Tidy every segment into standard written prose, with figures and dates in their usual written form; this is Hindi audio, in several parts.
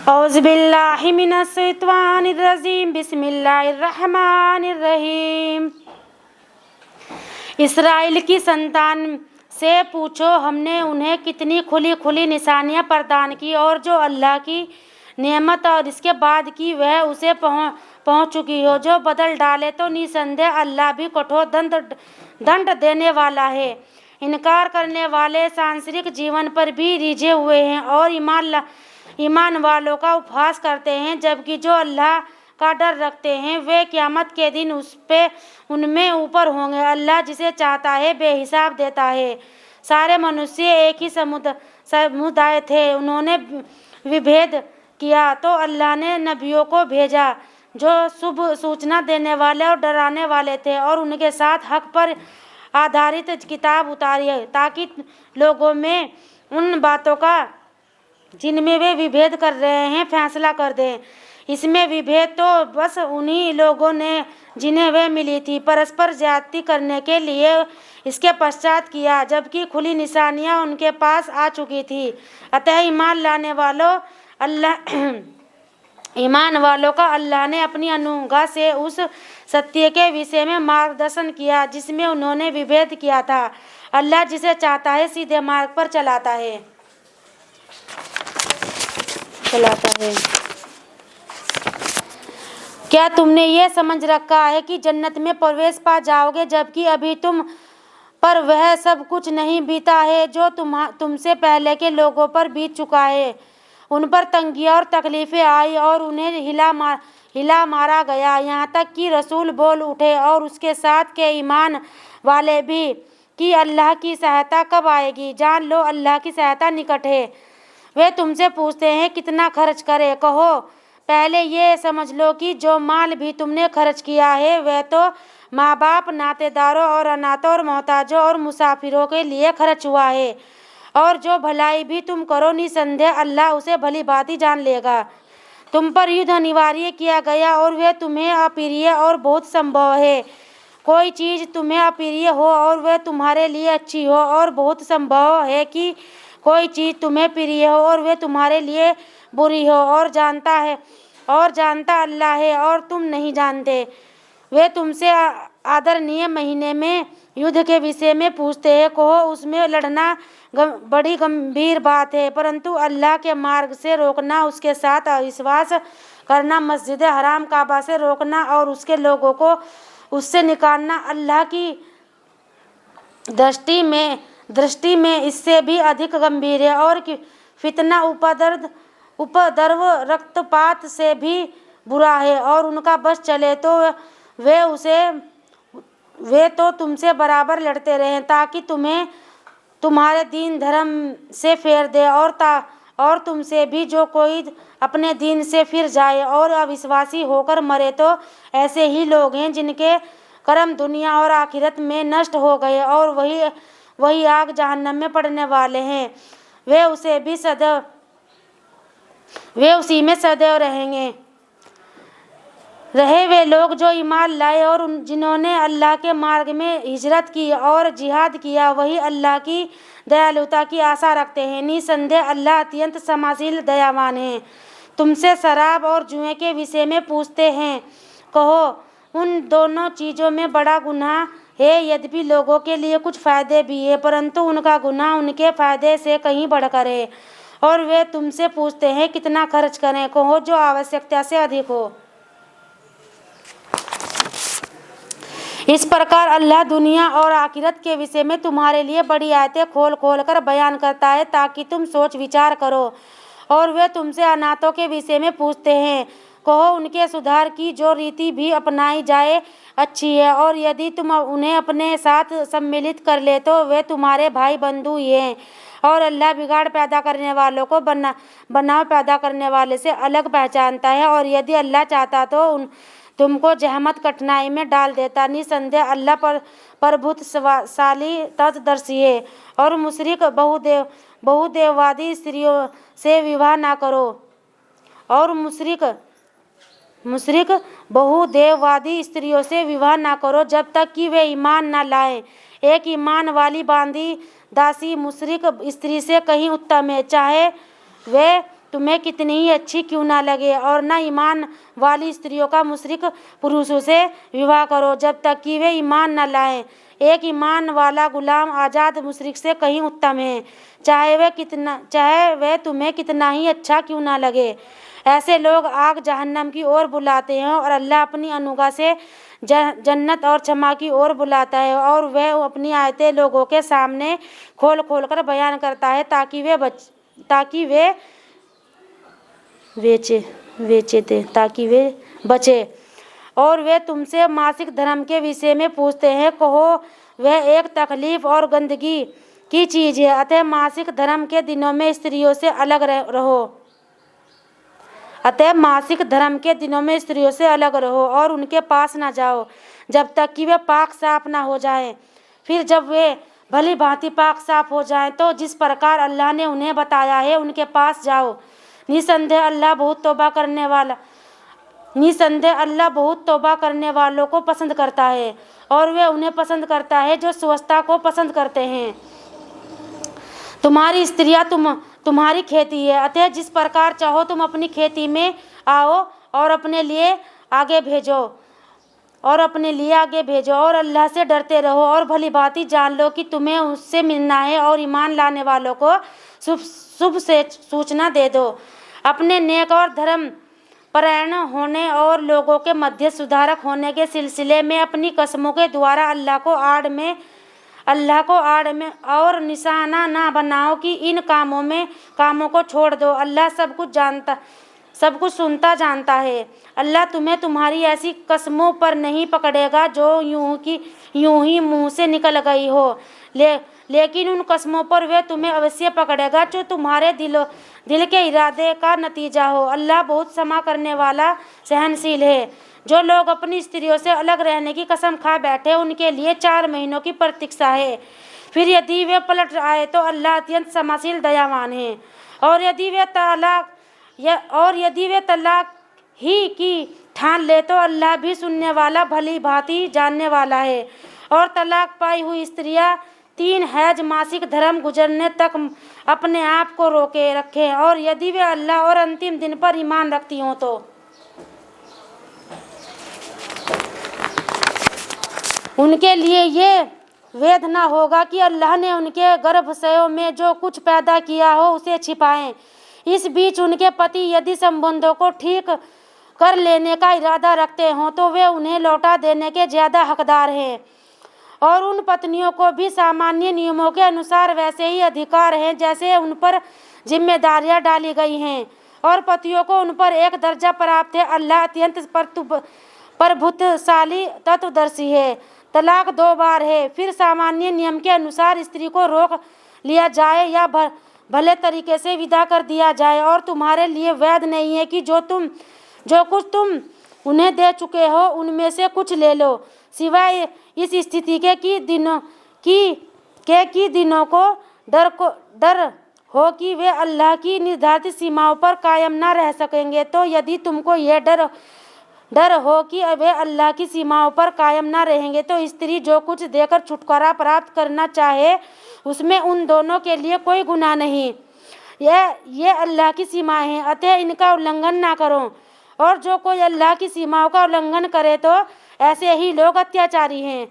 औज़ुबिल्लाहि मिनश्शैतानिर्रजीम बिस्मिल्लाहिर्रहमानिर्रहीम। इसराइल की संतान से पूछो, हमने उन्हें कितनी खुली खुली निशानियां प्रदान की, और जो अल्लाह की नेमत और इसके बाद की वह उसे पहुंच चुकी हो। जो बदल डाले तो निसंदेह अल्लाह भी कठोर दंड देने वाला है। इनकार करने वाले सांसारिक जीवन पर भी रिझे हुए हैं और ईमान वालों का उपहास करते हैं, जबकि जो अल्लाह का डर रखते हैं वे क़यामत के दिन उनमें ऊपर होंगे। अल्लाह जिसे चाहता है बेहिसाब देता है। सारे मनुष्य एक ही समुदाय थे, उन्होंने विभेद किया तो अल्लाह ने नबियों को भेजा जो शुभ सूचना देने वाले और डराने वाले थे, और उनके साथ हक पर आधारित किताब उतारी ताकि लोगों में उन बातों का जिनमें वे विभेद कर रहे हैं फैसला कर दें। इसमें विभेद तो बस उन्हीं लोगों ने जिन्हें वे मिली थी परस्पर ज्यादती करने के लिए इसके पश्चात किया, जबकि खुली निशानियां उनके पास आ चुकी थी। अतः ईमान वालों का अल्लाह ने अपनी अनुग्रह से उस सत्य के विषय में मार्गदर्शन किया जिसमें उन्होंने विभेद किया था। अल्लाह जिसे चाहता है सीधे मार्ग पर चलाता है। क्या तुमने ये समझ रखा है कि जन्नत में प्रवेश पा जाओगे, जबकि अभी तुम पर वह सब कुछ नहीं बीता है जो तुमसे पहले के लोगों पर बीत चुका है। उन पर तंगियां और तकलीफें आई और उन्हें हिला मारा गया, यहाँ तक कि रसूल बोल उठे और उसके साथ के ईमान वाले भी कि अल्लाह की सहायता कब आएगी। जान लो अल्लाह की सहायता निकट है। वे तुमसे पूछते हैं कितना खर्च करें। कहो, पहले ये समझ लो कि जो माल भी तुमने खर्च किया है वह तो माँ बाप, नातेदारों और अनाथों और मोहताजों और मुसाफिरों के लिए खर्च हुआ है, और जो भलाई भी तुम करो निसंदेह अल्लाह उसे भली भांति जान लेगा। तुम पर युद्ध अनिवार्य किया गया और वह तुम्हें अप्रिय और बहुत संभव है। कोई चीज़ तुम्हें अप्रिय हो और वह तुम्हारे लिए अच्छी हो, और बहुत संभव है कि कोई चीज़ तुम्हें प्रिय हो और वह तुम्हारे लिए बुरी हो। और जानता अल्लाह है और तुम नहीं जानते। वे तुमसे आदरणीय महीने में युद्ध के विषय में पूछते हैं। कहो, उसमें लड़ना बड़ी गंभीर बात है, परंतु अल्लाह के मार्ग से रोकना, उसके साथ अविश्वास करना, मस्जिद हराम काबा से रोकना और उसके लोगों को उससे निकालना अल्लाह की दृष्टि में इससे भी अधिक गंभीर है। और फितना, उपद्रव, रक्तपात से भी बुरा है, और उनका बस चले तो वे तो तुमसे बराबर लड़ते रहें ताकि तुम्हें तुम्हारे दीन धर्म से फेर दे, और तुमसे भी जो कोई अपने दीन से फिर जाए और अविश्वासी होकर मरे तो ऐसे ही लोग हैं जिनके कर्म दुनिया और आखिरत में नष्ट हो गए, और वही आग जहन्नम में पड़ने वाले हैं। वे उसी में सदैव रहे वे लोग जो ईमान लाए और जिन्होंने अल्लाह के मार्ग में हिजरत की और जिहाद किया, वही अल्लाह की दयालुता की आशा रखते हैं। निसंदेह अल्लाह अत्यंत क्षमाशील दयावान है। तुमसे शराब और जुए के विषय में पूछते हैं। कहो, उन दोनों चीज़ों में बड़ा गुनाह है, यद्यपि लोगों के लिए कुछ फ़ायदे भी है, परंतु उनका गुनाह उनके फ़ायदे से कहीं बढ़कर है। और वे तुमसे पूछते हैं कितना खर्च करें। कहो, जो आवश्यकता से अधिक हो। इस प्रकार अल्लाह दुनिया और आखिरत के विषय में तुम्हारे लिए बड़ी आयतें खोल कर बयान करता है ताकि तुम सोच विचार करो। और वे तुमसे अनाथों के विषय में पूछते हैं। कहो, उनके सुधार की जो रीति भी अपनाई जाए अच्छी है, और यदि तुम उन्हें अपने साथ सम्मिलित कर ले तो वे तुम्हारे भाई बंधु ही हैं। और अल्लाह बिगाड़ पैदा करने वालों को बनाव पैदा करने वाले से अलग पहचानता है, और यदि अल्लाह चाहता तो तुमको जहमत कठिनाई में डाल देता। निसंदेह अल्लाह प्रभुत्वशाली तत्दर्शी है। और मुशरिक बहुदेववादी स्त्रियों से विवाह ना करो। और मुशरिक बहुदेववादी स्त्रियों से विवाह ना करो जब तक कि वे ईमान ना लाएं। एक ईमान वाली बांदी दासी मुशरिक स्त्री से कहीं उत्तम है, चाहे वे तुम्हें कितनी ही अच्छी क्यों ना लगे, और न ईमान वाली स्त्रियों का मुशरिक पुरुषों से विवाह करो जब तक कि वे ईमान न लाएं। एक ईमान वाला गुलाम आज़ाद मुशरिक से कहीं उत्तम है, चाहे वह तुम्हें कितना ही अच्छा क्यों ना लगे। ऐसे लोग आग जहन्नम की ओर बुलाते हैं और अल्लाह अपनी अनुग्रह से जन्नत और क्षमा की ओर बुलाता है, और वह अपनी आयतें लोगों के सामने खोल खोल कर बयान करता है ताकि वे बचे। और वे तुमसे मासिक धर्म के विषय में पूछते हैं, कहो वह एक तकलीफ और गंदगी की चीज़ है, अतः मासिक धर्म के दिनों में स्त्रियों से अलग रहो और उनके पास ना जाओ जब तक कि वे पाक साफ ना हो जाएं। फिर जब वे भली भांति पाक साफ हो जाएं तो जिस प्रकार अल्लाह ने उन्हें बताया है उनके पास जाओ। निसंदेह अल्लाह बहुत तौबा करने वालों को पसंद करता है, और वे उन्हें पसंद करता है जो स्वच्छता को पसंद करते हैं। तुम्हारी स्त्रियां तुम्हारी खेती है, अतः जिस प्रकार चाहो तुम अपनी खेती में आओ और अपने लिए आगे भेजो और अल्लाह से डरते रहो और भली भांति जान लो कि तुम्हें उससे मिलना है, और ईमान लाने वालों को शुभ से सूचना दे दो। अपने नेक और धर्म परायण होने और लोगों के मध्य सुधारक होने के सिलसिले में अपनी कसमों के द्वारा अल्लाह को आड़ में और निशाना ना बनाओ कि इन कामों को छोड़ दो। अल्लाह सब कुछ सुनता जानता है। अल्लाह तुम्हें तुम्हारी ऐसी कसमों पर नहीं पकड़ेगा जो यूं ही मुंह से निकल गई हो, लेकिन उन कसमों पर वे तुम्हें अवश्य पकड़ेगा जो तुम्हारे दिल के इरादे का नतीजा हो। अल्लाह बहुत क्षमा करने वाला सहनशील है। जो लोग अपनी स्त्रियों से अलग रहने की कसम खा बैठे उनके लिए 4 महीनों की प्रतीक्षा है। फिर यदि वे पलट आए तो अल्लाह अत्यंत क्षमाशील दयावान है। और यदि वे तलाक ही की ठान ले तो अल्लाह भी सुनने वाला भली भांति जानने वाला है। और तलाक पाई हुई स्त्रियां 3 हैज मासिक धर्म गुजरने तक अपने आप को रोके रखें, और यदि वे अल्लाह और अंतिम दिन पर ईमान रखती हों तो उनके लिए ये वैध न होगा कि अल्लाह ने उनके गर्भाशयों में जो कुछ पैदा किया हो उसे छिपाएं। इस बीच उनके पति यदि संबंधों को ठीक कर लेने का इरादा रखते हों तो वे उन्हें लौटा देने के ज़्यादा हकदार हैं, और उन पत्नियों को भी सामान्य नियमों के अनुसार वैसे ही अधिकार हैं जैसे उन पर जिम्मेदारियां डाली गई हैं, और पतियों को उन पर एक दर्जा प्राप्त है। अल्लाह अत्यंत प्रभुत्वशाली तत्वदर्शी है। तलाक 2 बार है, फिर सामान्य नियम के अनुसार स्त्री को रोक लिया जाए या भले तरीके से विदा कर दिया जाए, और तुम्हारे लिए वैध नहीं है कि जो कुछ तुम उन्हें दे चुके हो उनमें से कुछ ले लो, सिवाय इस स्थिति के कि दिनों को डर हो कि वे अल्लाह की निर्धारित सीमाओं पर कायम न रह सकेंगे। तो यदि तुमको यह डर हो कि वे अल्लाह की सीमाओं पर कायम न रहेंगे तो स्त्री जो कुछ देकर छुटकारा प्राप्त करना चाहे उसमें उन दोनों के लिए कोई गुनाह नहीं। ये अल्लाह की सीमाएं हैं, अतः इनका उल्लंघन ना करो, और जो कोई अल्लाह की सीमाओं का उल्लंघन करे तो ऐसे ही लोग अत्याचारी हैं।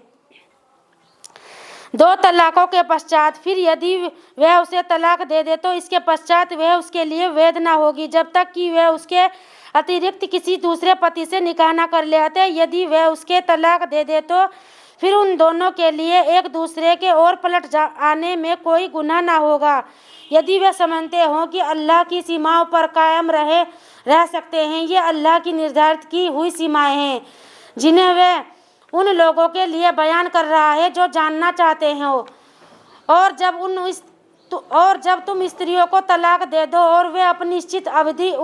2 तलाकों के पश्चात फिर यदि वह उसे तलाक दे दे तो इसके पश्चात वह उसके लिए वैध ना होगी जब तक कि वह उसके अतिरिक्त किसी दूसरे पति से निकाह न कर ले। अतः यदि वह उसके तलाक दे दे तो फिर उन दोनों के लिए एक दूसरे के ओर पलट आने में कोई गुनाह ना होगा, यदि वे समझते हों कि अल्लाह की सीमाओं पर कायम रह सकते हैं। ये अल्लाह की निर्धारित की हुई सीमाएं हैं जिन्हें वह उन लोगों के लिए बयान कर रहा है जो जानना चाहते हैं। और जब तुम स्त्रियों को तलाक दे दो और वे अपनी निश्चित अवधि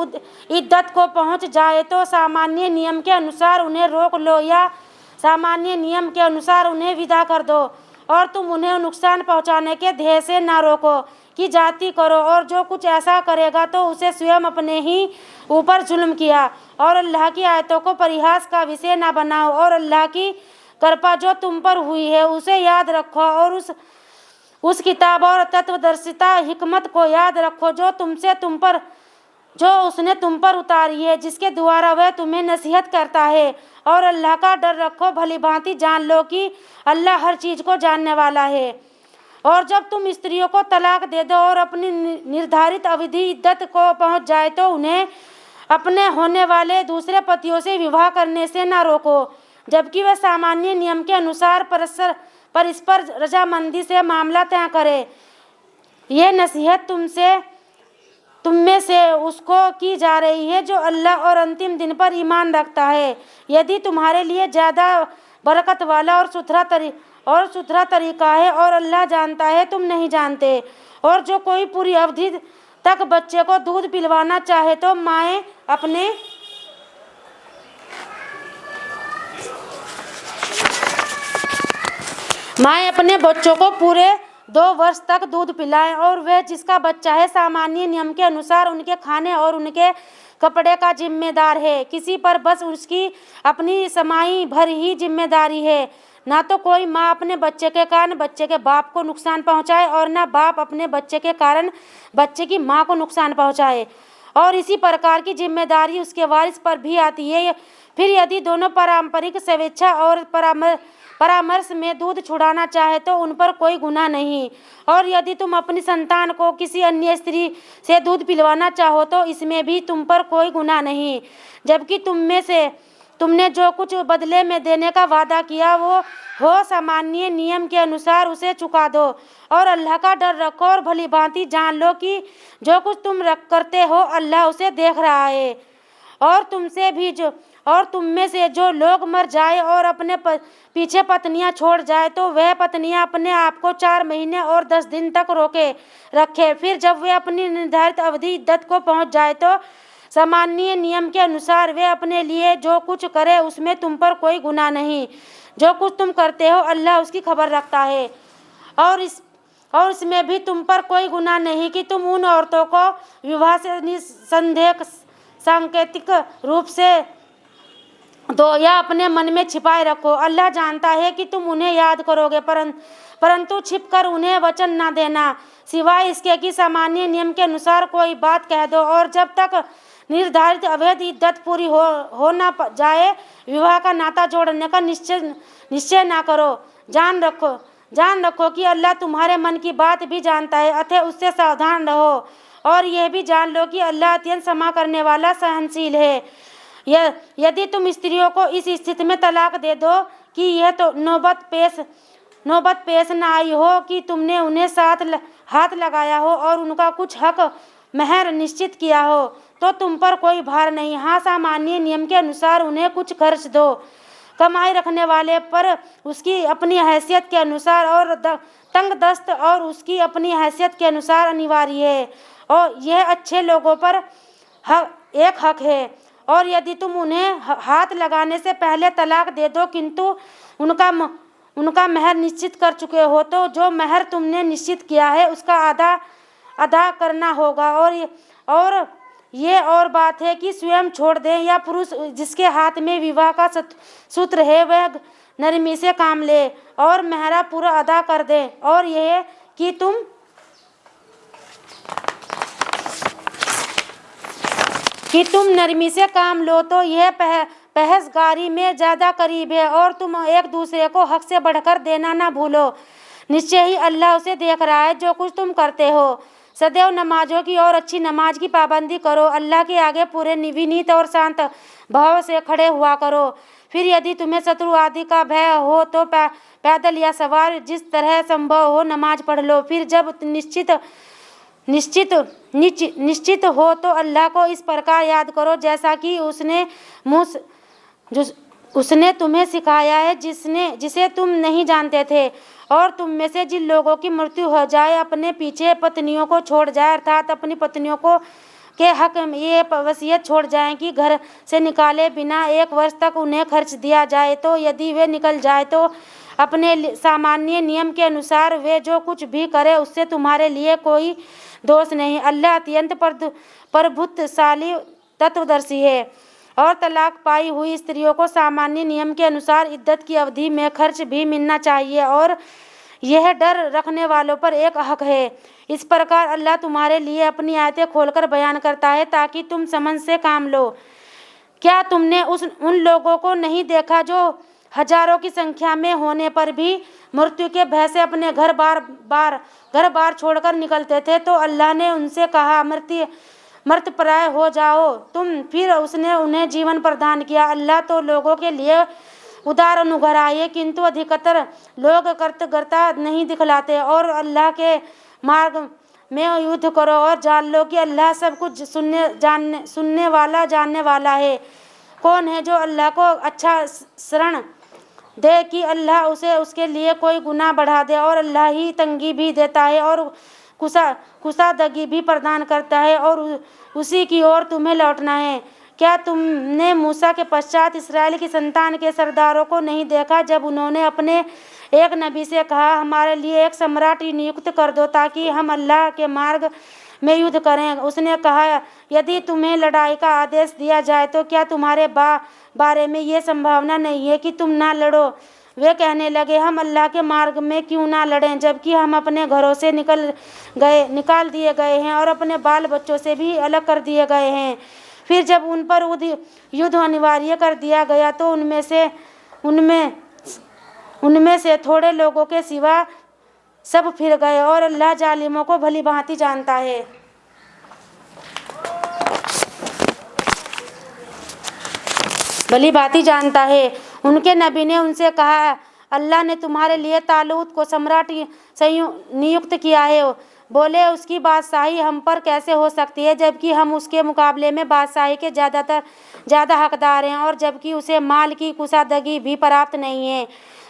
इद्दत को पहुंच जाए तो सामान्य नियम के अनुसार उन्हें रोक लो या सामान्य नियम के अनुसार उन्हें विदा कर दो, और तुम उन्हें नुकसान पहुंचाने के ध्येय से ना रोको कि जाति करो, और जो कुछ ऐसा करेगा तो उसे स्वयं अपने ही ऊपर जुल्म किया। और अल्लाह की आयतों को परिहास का विषय ना बनाओ, और अल्लाह की कृपा जो तुम पर हुई है उसे याद रखो, और उस किताब और तत्वदर्शिता हिकमत को याद रखो जो तुम पर जो उसने तुम पर उतारी है, जिसके द्वारा वह तुम्हें नसीहत करता है। और अल्लाह का डर रखो, भली भांति जान लो कि अल्लाह हर चीज़ को जानने वाला है। और जब तुम स्त्रियों को तलाक दे दो और अपनी निर्धारित अवधि इद्दत को पहुंच जाए तो उन्हें अपने होने वाले दूसरे पतियों से विवाह करने से न रोको, जबकि वह सामान्य नियम के अनुसार परस्पर रजामंदी से मामला तय करे। ये नसीहत तुम में से उसको की जा रही है जो अल्लाह और अंतिम दिन पर ईमान रखता है। यदि तुम्हारे लिए ज़्यादा बरकत वाला और सुथरा तरीका है और अल्लाह जानता है तुम नहीं जानते। और जो कोई पूरी अवधि तक बच्चे को दूध पिलवाना चाहे तो माएँ अपने बच्चों को पूरे 2 वर्ष तक दूध पिलाएं। और वह जिसका बच्चा है सामान्य नियम के अनुसार उनके खाने और उनके कपड़े का जिम्मेदार है। किसी पर बस उसकी अपनी समाई भर ही जिम्मेदारी है। ना तो कोई माँ अपने बच्चे के कारण बच्चे के बाप को नुकसान पहुँचाए और ना बाप अपने बच्चे के कारण बच्चे की माँ को नुकसान पहुँचाए। और इसी प्रकार की जिम्मेदारी उसके वारिस पर भी आती है। फिर यदि दोनों पारंपरिक स्वेच्छा और परामर्श में दूध छुड़ाना चाहे तो उन पर कोई गुनाह नहीं। और यदि तुम अपनी संतान को किसी अन्य स्त्री से दूध पिलवाना चाहो तो इसमें भी तुम पर कोई गुनाह नहीं, जबकि तुमने जो कुछ बदले में देने का वादा किया वो हो सामान्य नियम के अनुसार उसे चुका दो। और अल्लाह का डर रखो और भली भांति जान लो कि जो कुछ तुम करते हो अल्लाह उसे देख रहा है। और तुम में से जो लोग मर जाए और अपने पीछे पत्नियां छोड़ जाए तो वह पत्नियां अपने आप को 4 महीने और 10 दिन तक रोके रखे। फिर जब वे अपनी निर्धारित अवधि इद्दत को पहुंच जाए तो सामान्य नियम के अनुसार वे अपने लिए जो कुछ करे उसमें तुम पर कोई गुनाह नहीं। जो कुछ तुम करते हो अल्लाह उसकी खबर रखता है। और इसमें भी तुम पर कोई गुनाह नहीं कि तुम उन औरतों को विवाह से निसंदेह सांकेतिक रूप से दो या अपने मन में छिपाए रखो। अल्लाह जानता है कि तुम उन्हें याद करोगे, परंतु छिपकर उन्हें वचन न देना, सिवाय इसके कि सामान्य नियम के अनुसार कोई बात कह दो। और जब तक निर्धारित अवैध इद्दत पूरी हो न जाए विवाह का नाता जोड़ने का निश्चय ना करो। जान रखो कि अल्लाह तुम्हारे मन की बात भी जानता है, अतः उससे सावधान रहो। और यह भी जान लो कि अल्लाह अत्यंत क्षमा करने वाला सहनशील है। यदि तुम स्त्रियों को इस स्थिति में तलाक दे दो कि यह तो नौबत पेश न आई हो कि तुमने उन्हें हाथ लगाया हो और उनका कुछ हक महर निश्चित किया हो तो तुम पर कोई भार नहीं। हाँ, सामान्य नियम के अनुसार उन्हें कुछ खर्च दो। कमाई रखने वाले पर उसकी अपनी हैसियत के अनुसार और तंग दस्त और उसकी अपनी हैसियत के अनुसार अनिवार्य है। और यह अच्छे लोगों पर एक हक है। और यदि तुम उन्हें हाथ लगाने से पहले तलाक दे दो किंतु उनका महर निश्चित कर चुके हो तो जो महर तुमने निश्चित किया है उसका अदा करना होगा। और ये और बात है कि स्वयं छोड़ दें या पुरुष जिसके हाथ में विवाह का सूत्र है वह नरमी से काम ले और महरा पूरा अदा कर दे। और यह कि तुम नरमी से काम लो तो यह परहेजगारी में ज़्यादा करीब है। और तुम एक दूसरे को हक से बढ़कर देना ना भूलो। निश्चय ही अल्लाह उसे देख रहा है जो कुछ तुम करते हो। सदैव नमाजों की और अच्छी नमाज की पाबंदी करो। अल्लाह के आगे पूरे विनीत और शांत भाव से खड़े हुआ करो। फिर यदि तुम्हें शत्रु आदि का भय हो तो पैदल या सवार जिस तरह संभव हो नमाज पढ़ लो। फिर जब निश्चित हो तो अल्लाह को इस प्रकार याद करो जैसा कि उसने तुम्हें सिखाया है जिसे तुम नहीं जानते थे। और तुम में से जिन लोगों की मृत्यु हो जाए अपने पीछे पत्नियों को छोड़ जाए अर्थात अपनी पत्नियों को के हक में ये वसीयत छोड़ जाएं कि घर से निकाले बिना 1 वर्ष तक उन्हें खर्च दिया जाए तो यदि वे निकल जाए तो अपने सामान्य नियम के अनुसार वे जो कुछ भी करे उससे तुम्हारे लिए कोई दोष नहीं। अल्लाह अत्यंत प्रभुत्वशाली तत्वदर्शी है। और तलाक पाई हुई स्त्रियों को सामान्य नियम के अनुसार इद्दत की अवधि में खर्च भी मिलना चाहिए। और यह डर रखने वालों पर एक हक है। इस प्रकार अल्लाह तुम्हारे लिए अपनी आयतें खोलकर बयान करता है ताकि तुम समझ से काम लो। क्या तुमने उन लोगों को नहीं देखा जो हजारों की संख्या में होने पर भी मृत्यु के भय से अपने घर बार छोड़कर निकलते थे, तो अल्लाह ने उनसे कहा मृतप्राय हो जाओ तुम, फिर उसने उन्हें जीवन प्रदान किया। अल्लाह तो लोगों के लिए उदार अनुग्रही है, किंतु अधिकतर लोग कृतज्ञता नहीं दिखलाते। और अल्लाह के मार्ग में युद्ध करो और जान लो कि अल्लाह सब कुछ सुनने वाला जानने वाला है। कौन है जो अल्लाह को अच्छा शरण दे कि अल्लाह उसे उसके लिए कोई गुनाह बढ़ा दे, और अल्लाह ही तंगी भी देता है और कुशादगी भी प्रदान करता है, और उसी की ओर तुम्हें लौटना है। क्या तुमने मूसा के पश्चात इस्राएल की संतान के सरदारों को नहीं देखा जब उन्होंने अपने एक नबी से कहा, हमारे लिए एक सम्राट नियुक्त कर दो ताकि हम अल्लाह के मार्ग में युद्ध करें। उसने कहा, यदि तुम्हें लड़ाई का आदेश दिया जाए तो क्या तुम्हारे बारे में ये संभावना नहीं है कि तुम ना लड़ो? वे कहने लगे, हम अल्लाह के मार्ग में क्यों ना लड़ें, जबकि हम अपने घरों से निकाल दिए गए हैं और अपने बाल बच्चों से भी अलग कर दिए गए हैं। फिर जब उन पर युद्ध अनिवार्य कर दिया गया तो उनमें से थोड़े लोगों के सिवा सब फिर गए, और अल्लाह जालिमों को भली भांति जानता है। उनके नबी ने उनसे कहा, अल्लाह ने तुम्हारे लिए तालूत को सम्राट नियुक्त किया है। बोले, उसकी बादशाही हम पर कैसे हो सकती है जबकि हम उसके मुकाबले में बादशाही के ज़्यादा हकदार हैं, और जबकि उसे माल की कुशादगी भी प्राप्त नहीं है।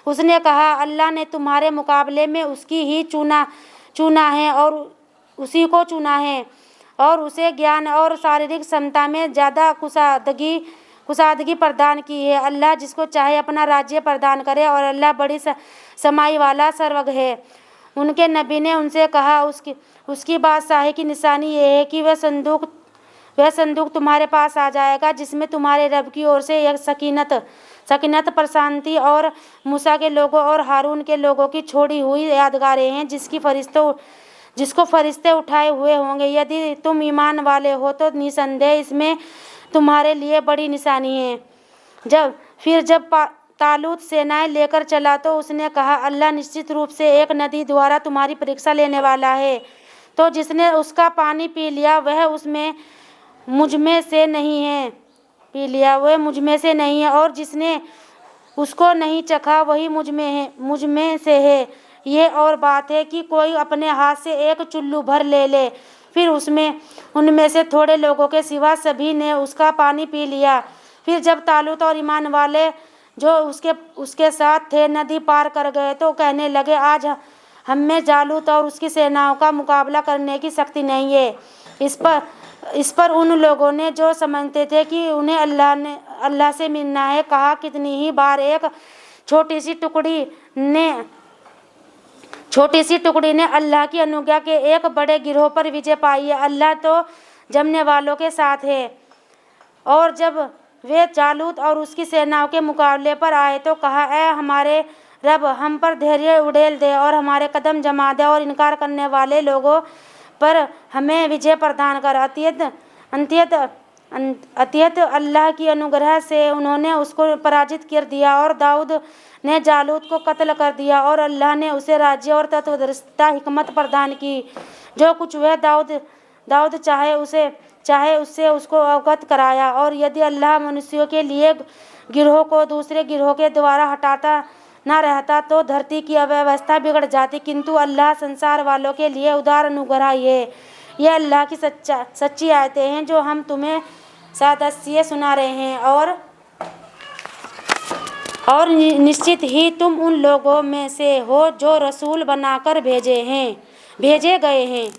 उसने कहा, अल्लाह ने तुम्हारे मुकाबले में उसकी ही चुना है और उसी को चुना है, और उसे ज्ञान और शारीरिक क्षमता में ज़्यादा कुशादगी प्रदान की है। अल्लाह जिसको चाहे अपना राज्य प्रदान करे, और अल्लाह बड़ी समाई वाला सर्वज्ञ है। उनके नबी ने उनसे कहा, उसकी बादशाही की निशानी ये है कि वह संदूक तुम्हारे पास आ जाएगा जिसमें तुम्हारे रब की ओर से एक सकीनत प्रशांति और मूसा के लोगों और हारून के लोगों की छोड़ी हुई यादगारें हैं जिसको फरिश्ते उठाए हुए होंगे। यदि तुम ईमान वाले हो तो निसंदेह इसमें तुम्हारे लिए बड़ी निशानी है। जब तालूत सेनाएं लेकर चला तो उसने कहा, अल्लाह निश्चित रूप से एक नदी द्वारा तुम्हारी परीक्षा लेने वाला है, तो जिसने उसका पानी पी लिया वह मुझमें से नहीं है, और जिसने उसको नहीं चखा वही मुझमें से है। ये और बात है कि कोई अपने हाथ से एक चुल्लू भर ले। फिर उनमें से थोड़े लोगों के सिवा सभी ने उसका पानी पी लिया। फिर जब तालूत और ईमान वाले जो उसके साथ थे नदी पार कर गए तो कहने लगे, आज हमें जालूत और उसकी सेनाओं का मुकाबला करने की शक्ति नहीं है। इस पर उन लोगों ने जो समझते थे कि उन्हें अल्लाह से मिलना है कहा, कितनी ही बार एक छोटी सी टुकड़ी ने अल्लाह की अनुज्ञा के एक बड़े गिरोह पर विजय पाई है। अल्लाह तो जमने वालों के साथ है। और जब वे जालूत और उसकी सेनाओं के मुकाबले पर आए तो कहा, ऐ हमारे रब, हम पर धैर्य उड़ेल दे और हमारे कदम जमा दे, और इनकार करने वाले लोगों पर हमें विजय प्रदान कर। अत्यंत अल्लाह की अनुग्रह से उन्होंने उसको पराजित कर दिया, और दाऊद ने जालूत को कत्ल कर दिया, और अल्लाह ने उसे राज्य और तत्वदर्शिता हिकमत प्रदान की। जो कुछ वह दाऊद चाहे उससे उसको अवगत कराया। और यदि अल्लाह मनुष्यों के लिए गिरोह को दूसरे गिरोह के द्वारा हटाता ना रहता तो धरती की अव्यवस्था बिगड़ जाती, किंतु अल्लाह संसार वालों के लिए उदार अनुग्रही है। ये अल्लाह की सच्ची आयतें हैं जो हम तुम्हें सादस्य सुना रहे हैं, और निश्चित ही तुम उन लोगों में से हो जो रसूल बनाकर भेजे गए हैं।